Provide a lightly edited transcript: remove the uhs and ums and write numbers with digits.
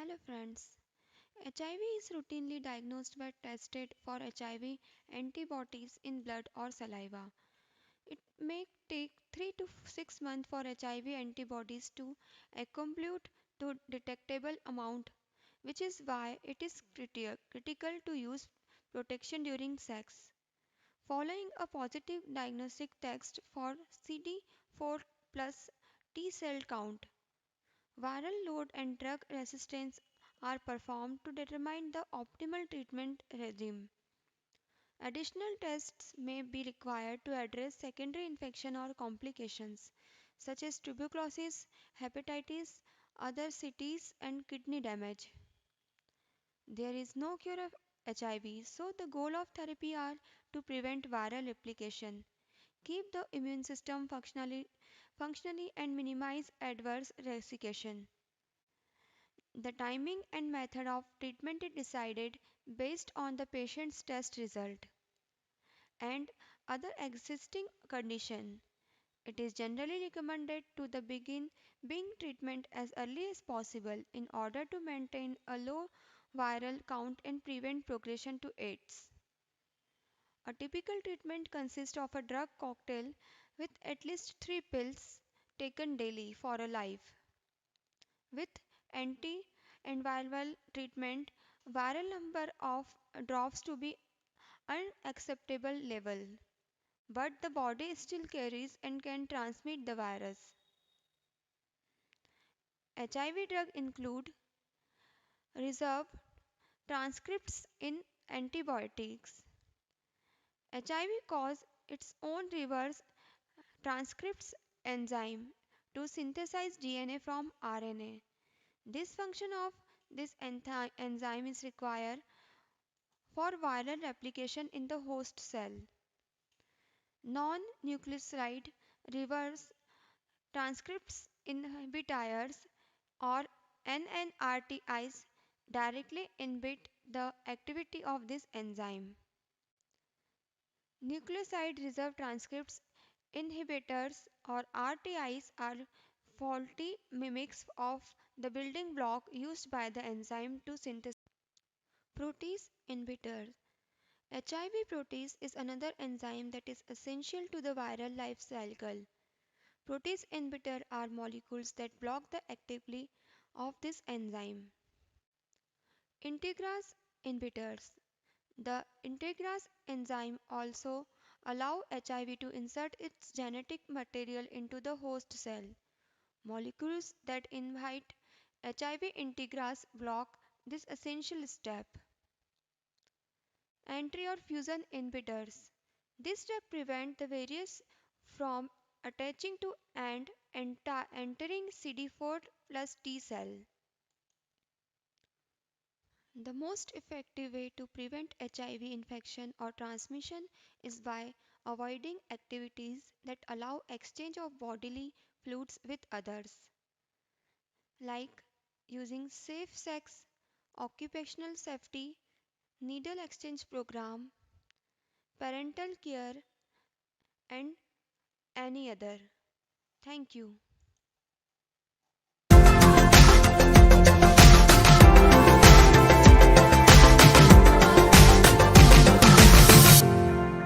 Hello friends. HIV is routinely diagnosed but tested for HIV antibodies in blood or saliva. It may take 3 to 6 months for HIV antibodies to accumulate to detectable amount, which is why it is critical to use protection during sex. Following a positive diagnostic test for CD4 plus T cell count, viral load and drug resistance are performed to determine the optimal treatment regime. Additional tests may be required to address secondary infection or complications such as tuberculosis, hepatitis, other cities, and kidney damage. There is no cure of HIV, so the goal of therapy are to prevent viral replication, keep the immune system functionally and minimize adverse replication. The timing and method of treatment is decided based on the patient's test result and other existing condition. It is generally recommended to the begin being treatment as early as possible in order to maintain a low viral count and prevent progression to AIDS. A typical treatment consists of a drug cocktail with at least 3 pills taken daily for a life. With antiviral treatment, viral number of drops to be unacceptable level, but the body still carries and can transmit the virus. HIV drug include reserve transcripts in antibiotics. HIV cause its own reverse transcripts enzyme to synthesize DNA from RNA. This function of this enzyme is required for viral replication in the host cell. Non-nucleoside reverse transcripts inhibitors or NNRTIs directly inhibit the activity of this enzyme. Nucleoside reserve transcripts inhibitors or RTIs are faulty mimics of the building block used by the enzyme to synthesize protease inhibitors. HIV protease is another enzyme that is essential to the viral life cycle. Protease inhibitors are molecules that block the activity of this enzyme. Integrase inhibitors. The integrase enzyme also allow HIV to insert its genetic material into the host cell. Molecules that inhibit HIV integrase block this essential step. Entry or fusion inhibitors. This step prevents the virus from attaching to and entering CD4 plus T cell. The most effective way to prevent HIV infection or transmission is by avoiding activities that allow exchange of bodily fluids with others, like using safe sex, occupational safety, needle exchange program, parental care, and any other. Thank you.